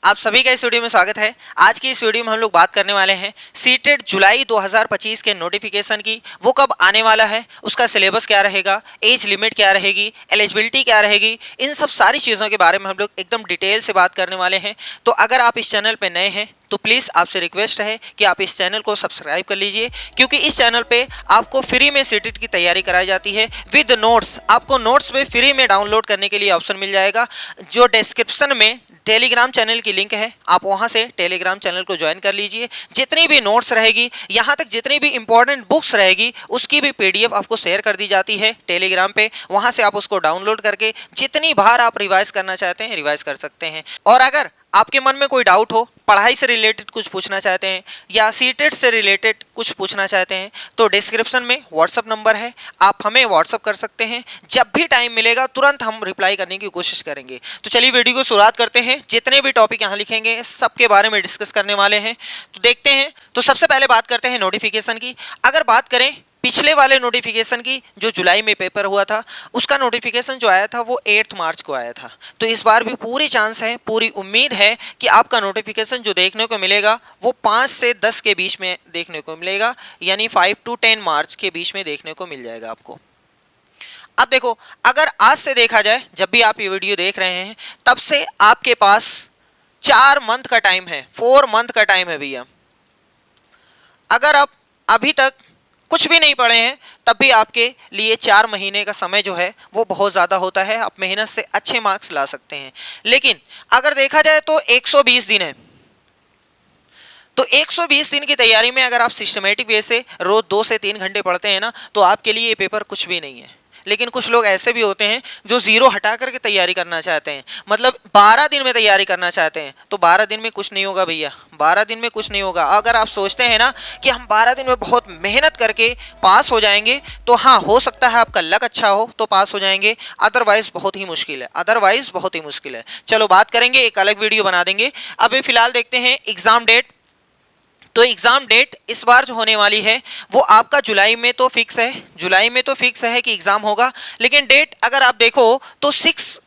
आप सभी का इस वीडियो में स्वागत है। आज की इस वीडियो में हम लोग बात करने वाले हैं सीटेट जुलाई 2025 के नोटिफिकेशन की। वो कब आने वाला है, उसका सिलेबस क्या रहेगा, एज लिमिट क्या रहेगी, एलिजिबिलिटी क्या रहेगी, इन सब सारी चीज़ों के बारे में हम लोग एकदम डिटेल से बात करने वाले हैं। तो अगर आप इस चैनल पर नए हैं तो प्लीज़ आपसे रिक्वेस्ट है कि आप इस चैनल को सब्सक्राइब कर लीजिए, क्योंकि इस चैनल पे आपको फ्री में सीटेट की तैयारी कराई जाती है विद नोट्स। आपको नोट्स में फ्री में डाउनलोड करने के लिए ऑप्शन मिल जाएगा, जो डिस्क्रिप्शन में टेलीग्राम चैनल की लिंक है, आप वहां से टेलीग्राम चैनल को ज्वाइन कर लीजिए। जितनी भी नोट्स रहेगी, यहाँ तक जितनी भी इंपॉर्टेंट बुक्स रहेगी, उसकी भी पीडीएफ आपको शेयर कर दी जाती है टेलीग्राम पे। वहां से आप उसको डाउनलोड करके जितनी बार आप रिवाइज करना चाहते हैं रिवाइज कर सकते हैं। और अगर आपके मन में कोई डाउट हो, पढ़ाई से रिलेटेड कुछ पूछना चाहते हैं या सीटेट से रिलेटेड कुछ पूछना चाहते हैं, तो डिस्क्रिप्शन में व्हाट्सअप नंबर है, आप हमें व्हाट्सअप कर सकते हैं। जब भी टाइम मिलेगा तुरंत हम रिप्लाई करने की कोशिश करेंगे। तो चलिए वीडियो को शुरुआत करते हैं। जितने भी टॉपिक यहाँ लिखेंगे सबके बारे में डिस्कस करने वाले हैं, तो देखते हैं। तो सबसे पहले बात करते हैं नोटिफिकेशन की। अगर बात करें पिछले वाले नोटिफिकेशन की, जो जुलाई में पेपर हुआ था, उसका नोटिफिकेशन जो आया था वो 8 मार्च को आया था। तो इस बार भी पूरी चांस है, पूरी उम्मीद है कि आपका नोटिफिकेशन जो देखने को मिलेगा वो 5 से 10 के बीच में देखने को मिलेगा, यानी 5 to 10 मार्च के बीच में देखने को मिल जाएगा आपको। अब देखो, अगर आज से देखा जाए, जब भी आप ये वीडियो देख रहे हैं तब से आपके पास 4 मंथ का टाइम है, 4 मंथ का टाइम है भैया। अगर आप अभी तक कुछ भी नहीं पढ़े हैं तब भी आपके लिए 4 महीने का समय जो है वो बहुत ज़्यादा होता है। आप मेहनत से अच्छे मार्क्स ला सकते हैं। लेकिन अगर देखा जाए तो 120 दिन है, तो 120 दिन की तैयारी में अगर आप सिस्टमेटिक वे से रोज 2 से 3 घंटे पढ़ते हैं ना, तो आपके लिए ये पेपर कुछ भी नहीं है। लेकिन कुछ लोग ऐसे भी होते हैं जो जीरो हटा करके तैयारी करना चाहते हैं, मतलब 12 दिन में तैयारी करना चाहते हैं। तो 12 दिन में कुछ नहीं होगा भैया, 12 दिन में कुछ नहीं होगा। अगर आप सोचते हैं ना कि हम 12 दिन में बहुत मेहनत करके पास हो जाएंगे, तो हाँ, हो सकता है आपका लक अच्छा हो तो पास हो जाएंगे, अदरवाइज बहुत ही मुश्किल है, अदरवाइज बहुत ही मुश्किल है। चलो बात करेंगे, एक अलग वीडियो बना देंगे। अभी फिलहाल देखते हैं एग्जाम डेट। तो एग्ज़ाम डेट इस बार जो होने वाली है वो आपका जुलाई में तो फिक्स है, जुलाई में तो फिक्स है कि एग्ज़ाम होगा। लेकिन डेट अगर आप देखो तो 6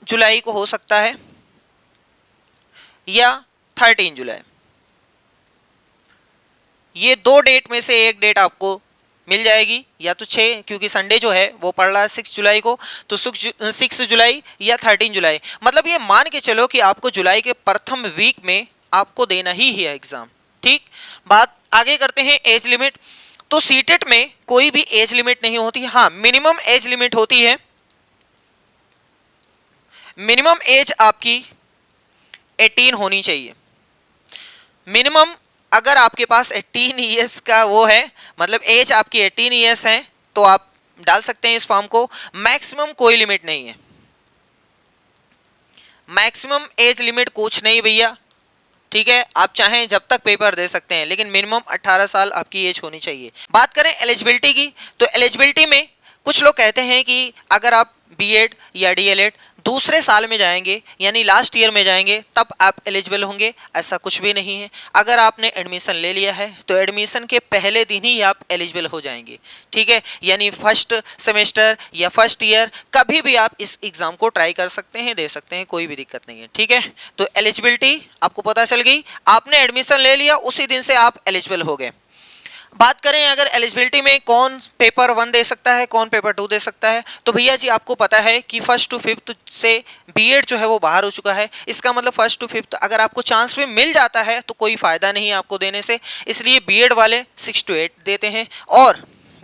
जुलाई को हो सकता है या 13 जुलाई। ये 2 डेट में से एक डेट आपको मिल जाएगी, या तो 6, क्योंकि संडे जो है वो पड़ रहा है 6 जुलाई को, तो 6 जुलाई या 13 जुलाई। मतलब ये मान के चलो कि आपको जुलाई के प्रथम वीक में आपको देना ही है एग्जाम। ठीक, बात आगे करते हैं एज लिमिट। तो सीटेट में कोई भी एज लिमिट नहीं होती। हाँ, मिनिमम एज लिमिट होती है। मिनिमम एज आपकी 18 होनी चाहिए। मिनिमम अगर आपके पास 18 ईयर्स का वो है, मतलब एज आपकी 18 ईयर्स है, तो आप डाल सकते हैं इस फॉर्म को। मैक्सिमम कोई लिमिट नहीं है, मैक्सिमम एज लिमिट कुछ नहीं भैया। ठीक है, आप चाहें जब तक पेपर दे सकते हैं, लेकिन मिनिमम 18 साल आपकी एज होनी चाहिए। बात करें एलिजिबिलिटी की, तो एलिजिबिलिटी में कुछ लोग कहते हैं कि अगर आप बीएड या डीएलएड दूसरे साल में जाएंगे, यानी लास्ट ईयर में जाएंगे, तब आप एलिजिबल होंगे। ऐसा कुछ भी नहीं है। अगर आपने एडमिशन ले लिया है तो एडमिशन के पहले दिन ही आप एलिजिबल हो जाएंगे। ठीक है, यानी फर्स्ट सेमेस्टर या फर्स्ट ईयर कभी भी आप इस एग्ज़ाम को ट्राई कर सकते हैं, दे सकते हैं, कोई भी दिक्कत नहीं है। ठीक है, तो एलिजिबिलिटी आपको पता चल गई। आपने एडमिशन ले लिया, उसी दिन से आप एलिजिबल हो गए। बात करें अगर एलिजिबिलिटी में कौन पेपर 1 दे सकता है, कौन पेपर 2 दे सकता है, तो भैया जी आपको पता है कि 1st to 5th से बीएड जो है वो बाहर हो चुका है। इसका मतलब 1st to 5th अगर आपको चांस में मिल जाता है तो कोई फ़ायदा नहीं है आपको देने से, इसलिए बीएड वाले 6 to 8 देते हैं। और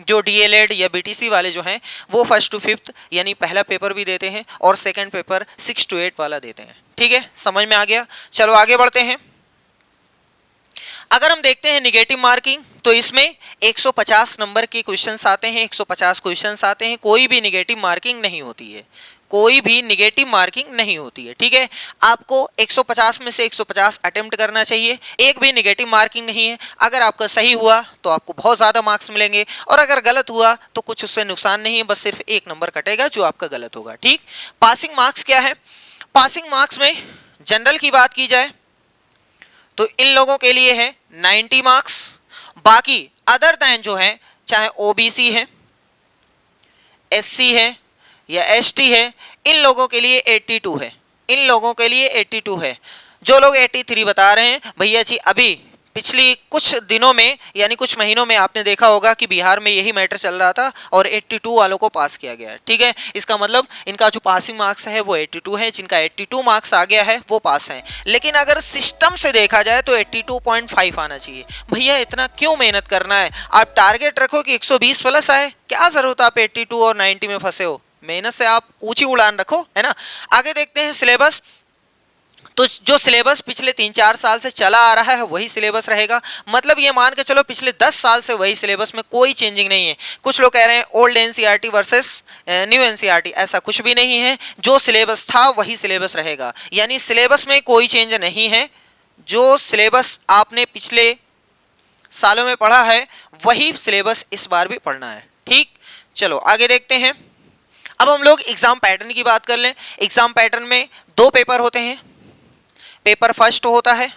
जो डीएलएड या बीटीसी वाले जो हैं वो 1st to 5th यानी पहला पेपर भी देते हैं और सेकेंड पेपर 6 to 8 वाला देते हैं। ठीक है, समझ में आ गया। चलो आगे बढ़ते हैं। अगर हम देखते हैं निगेटिव मार्किंग, तो इसमें 150 नंबर के क्वेश्चंस आते हैं, 150 क्वेश्चंस आते हैं। कोई भी निगेटिव मार्किंग नहीं होती है, कोई भी निगेटिव मार्किंग नहीं होती है। ठीक है, आपको 150 में से 150 अटेम्प्ट करना चाहिए, एक भी निगेटिव मार्किंग नहीं है। अगर आपका सही हुआ तो आपको बहुत ज़्यादा मार्क्स मिलेंगे, और अगर गलत हुआ तो कुछ उससे नुकसान नहीं है, बस सिर्फ 1 नंबर कटेगा जो आपका गलत होगा। ठीक, पासिंग मार्क्स क्या है? पासिंग मार्क्स में जनरल की बात की जाए तो इन लोगों के लिए है 90 मार्क्स। बाकी अदर दैन जो है, चाहे ओबीसी है, एससी है या एसटी है, इन लोगों के लिए 82 है। इन लोगों के लिए 82 है। जो लोग 83 बता रहे हैं भैया जी, अभी पिछली कुछ दिनों में यानी कुछ महीनों में आपने देखा होगा कि बिहार में यही मैटर चल रहा था और 82 वालों को पास किया गया है। ठीक है, इसका मतलब इनका जो पासिंग मार्क्स है वो 82 है, जिनका 82 मार्क्स आ गया है वो पास है। लेकिन अगर सिस्टम से देखा जाए तो 82.5 आना चाहिए। भैया इतना क्यों मेहनत करना है? आप टारगेट रखो कि 120 प्लस आए, क्या जरूरत आप 82 और 90 में फंसे हो? मेहनत से आप ऊंची उड़ान रखो, है ना। आगे देखते हैं सिलेबस। तो जो सिलेबस पिछले 3-4 साल से चला आ रहा है वही सिलेबस रहेगा। मतलब ये मान के चलो पिछले 10 साल से वही सिलेबस में कोई चेंजिंग नहीं है। कुछ लोग कह रहे हैं old NCERT versus new NCERT, ऐसा कुछ भी नहीं है। जो सिलेबस था वही सिलेबस रहेगा, यानी सिलेबस में कोई चेंज नहीं है। जो सिलेबस आपने पिछले सालों में पढ़ा है वही सिलेबस इस बार भी पढ़ना है। ठीक, चलो आगे देखते हैं। अब हम लोग एग्जाम पैटर्न की बात कर लें। एग्जाम पैटर्न में 2 पेपर होते हैं। पेपर फर्स्ट होता है,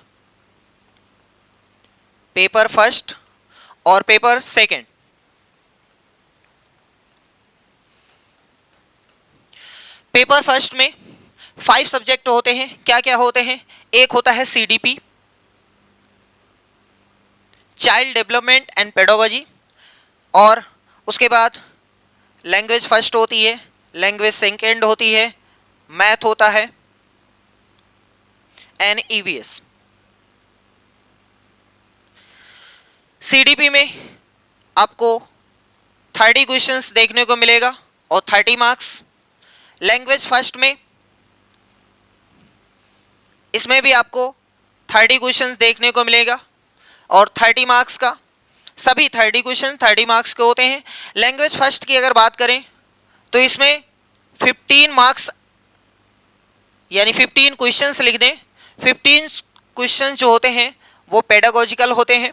पेपर फर्स्ट और पेपर सेकंड। पेपर फर्स्ट में 5 सब्जेक्ट होते हैं। क्या क्या होते हैं? एक होता है CDP, child development and pedagogy, और उसके बाद लैंग्वेज फर्स्ट होती है, लैंग्वेज सेकंड होती है, मैथ होता है, एंड ईवीएस। सीडीपी में आपको 30 क्वेश्चंस देखने को मिलेगा और 30 मार्क्स। लैंग्वेज फर्स्ट में इसमें भी आपको 30 क्वेश्चंस देखने को मिलेगा और 30 मार्क्स का। सभी 30 क्वेश्चन 30 मार्क्स के होते हैं। लैंग्वेज फर्स्ट की अगर बात करें तो इसमें 15 मार्क्स यानी 15 क्वेश्चंस लिख दें। 15 क्वेश्चन जो होते हैं वो पेडागोजिकल होते हैं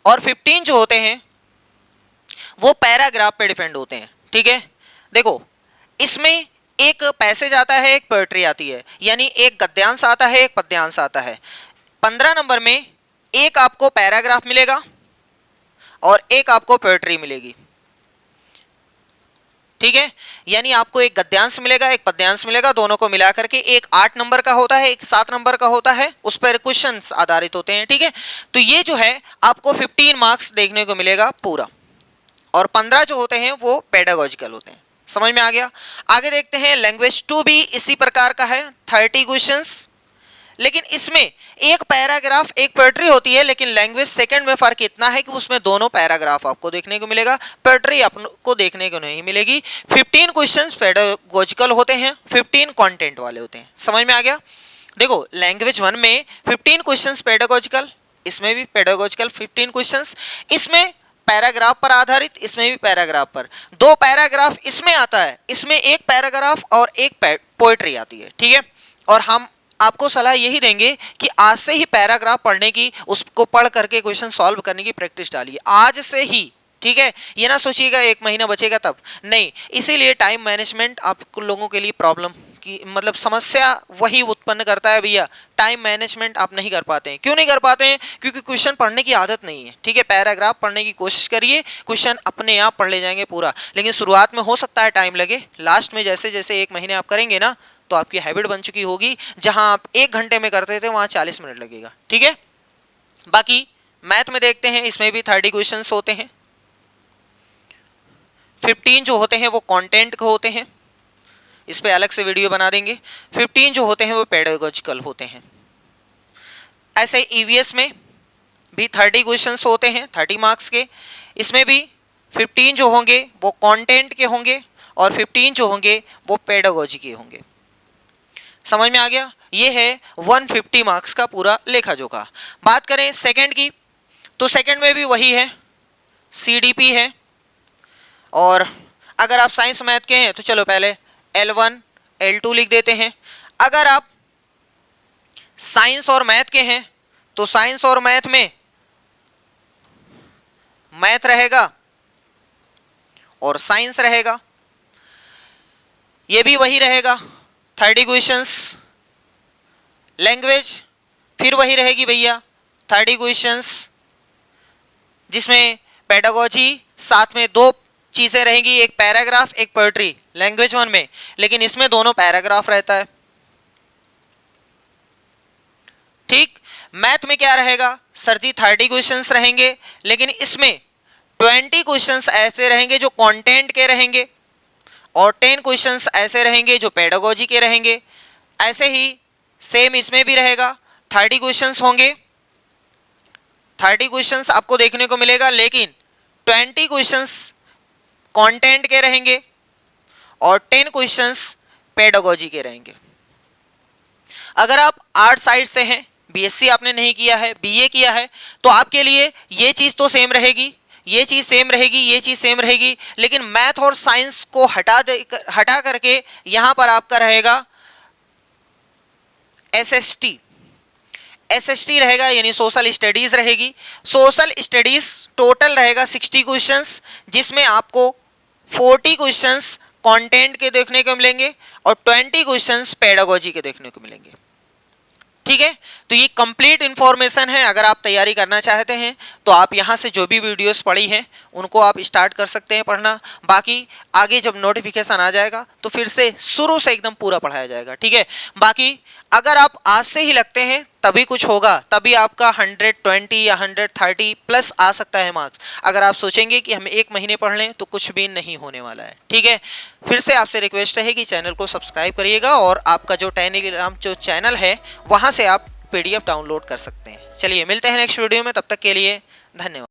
और 15 जो होते हैं वो पैराग्राफ पे डिपेंड होते हैं। ठीक है, देखो इसमें एक पैसेज आता है, एक पोएट्री आती है, यानी एक गद्यांश आता है, एक पद्यांश आता है। 15 नंबर में एक आपको पैराग्राफ मिलेगा और एक आपको पोएट्री मिलेगी। ठीक है, यानी आपको एक गद्यांश मिलेगा, एक पद्यांश मिलेगा, दोनों को मिला करके एक 8 नंबर का होता है, एक 7 नंबर का होता है, उस पर क्वेश्चंस आधारित होते हैं। ठीक है, तो ये जो है आपको 15 मार्क्स देखने को मिलेगा पूरा, और 15 जो होते हैं वो पेडागोजिकल होते हैं। समझ में आ गया? आगे देखते हैं। लैंग्वेज 2 भी इसी प्रकार का है, 30 क्वेश्चंस, लेकिन इसमें एक पैराग्राफ एक पोएट्री होती है। लेकिन लैंग्वेज सेकंड में फर्क इतना है कि उसमें दोनों पैराग्राफ आपको देखने को मिलेगा, पोएट्री आपको देखने को नहीं मिलेगी। 15 क्वेश्चंस पेडागोजिकल होते हैं, 15 कंटेंट वाले होते हैं। समझ में आ गया? देखो लैंग्वेज 1 में 15 क्वेश्चंस पेडागोजिकल, इसमें भी पेडागोजिकल 15 क्वेश्चंस, इसमें पैराग्राफ पर आधारित, इसमें भी पैराग्राफ पर। 2 पैराग्राफ इसमें आता है, इसमें एक पैराग्राफ और एक पोएट्री आती है। ठीक है, और हम आपको सलाह यही देंगे कि आज से ही पैराग्राफ पढ़ने की, उसको पढ़ करके क्वेश्चन सॉल्व करने की प्रैक्टिस डालिए आज से ही। ठीक है, ये ना सोचिएगा 1 महीना बचेगा तब, नहीं। इसीलिए टाइम मैनेजमेंट आप लोगों के लिए प्रॉब्लम की मतलब समस्या वही उत्पन्न करता है भैया। टाइम मैनेजमेंट आप नहीं कर पाते हैं। क्यों नहीं कर पाते हैं? क्योंकि क्वेश्चन पढ़ने की आदत नहीं है। ठीक है, पैराग्राफ पढ़ने की कोशिश करिए, क्वेश्चन अपने आप पढ़ ले जाएंगे पूरा। लेकिन शुरुआत में हो सकता है टाइम लगे, लास्ट में जैसे जैसे 1 महीने आप करेंगे ना तो आपकी हैबिट बन चुकी होगी। जहां आप 1 घंटे में करते थे वहां 40 मिनट लगेगा। ठीक है, बाकी मैथ में देखते हैं, इसमें भी 30 क्वेश्चंस होते हैं। 15 जो होते हैं वो कंटेंट के होते हैं, इस पे अलग से वीडियो बना देंगे। 15 जो होते हैं वो पेडागोजिकल होते हैं। ऐसे ईवीएस में भी 30 क्वेश्चंस होते हैं 30 मार्क्स के, इसमें भी 15 जो होंगे वो कंटेंट के होंगे और 15 जो होंगे वो पेडागोजी के होंगे। समझ में आ गया? ये है 150 मार्क्स का पूरा लेखा जोखा। बात करें सेकंड की, तो सेकंड में भी वही है, सीडीपी है। और अगर आप साइंस मैथ के हैं तो चलो पहले L1 L2 लिख देते हैं। अगर आप साइंस और मैथ के हैं तो साइंस और मैथ में मैथ रहेगा और साइंस रहेगा, ये भी वही रहेगा 30 क्वेश्चंस। लैंग्वेज फिर वही रहेगी भैया 30 क्वेश्चंस, जिसमें पेडागोजी साथ में 2 चीजें रहेंगी, एक पैराग्राफ एक पोएट्री लैंग्वेज 1 में, लेकिन इसमें दोनों पैराग्राफ रहता है। मैथ में क्या रहेगा सर जी 30 क्वेश्चंस रहेंगे, लेकिन इसमें 20 क्वेश्चंस ऐसे रहेंगे जो कंटेंट के रहेंगे और 10 क्वेश्चंस ऐसे रहेंगे जो पेडागोजी के रहेंगे। ऐसे ही सेम इसमें भी रहेगा, 30 क्वेश्चंस होंगे, 30 क्वेश्चंस आपको देखने को मिलेगा, लेकिन 20 क्वेश्चंस कंटेंट के रहेंगे और 10 क्वेश्चंस पेडागोजी के रहेंगे। अगर आप आर्ट साइड से हैं, बीएससी आपने नहीं किया है, बीए किया है, तो आपके लिए ये चीज तो सेम रहेगी, ये चीज सेम रहेगी, ये चीज सेम रहेगी, लेकिन मैथ और साइंस को हटा करके यहां पर आपका रहेगा एसएसटी। एसएसटी रहेगा यानी सोशल स्टडीज रहेगी। सोशल स्टडीज टोटल रहेगा 60 क्वेश्चंस, जिसमें आपको 40 क्वेश्चंस कंटेंट के देखने को मिलेंगे और 20 क्वेश्चंस पेडागोजी के देखने को मिलेंगे। ठीक है, तो ये कंप्लीट इंफॉर्मेशन है। अगर आप तैयारी करना चाहते हैं तो आप यहाँ से जो भी वीडियोस पढ़ी हैं उनको आप स्टार्ट कर सकते हैं पढ़ना। बाकी आगे जब नोटिफिकेशन आ जाएगा तो फिर से शुरू से एकदम पूरा पढ़ाया जाएगा। ठीक है, बाकी अगर आप आज से ही लगते हैं तभी कुछ होगा, तभी आपका 120 या 130 प्लस आ सकता है मार्क्स। अगर आप सोचेंगे कि हम एक महीने पढ़ लें तो कुछ भी नहीं होने वाला है। ठीक है, फिर से आपसे रिक्वेस्ट है कि चैनल को सब्सक्राइब करिएगा और आपका जो टेलीग्राम जो चैनल है वहाँ से आप PDF डाउनलोड कर सकते हैं। चलिए मिलते हैं नेक्स्ट वीडियो में, तब तक के लिए धन्यवाद।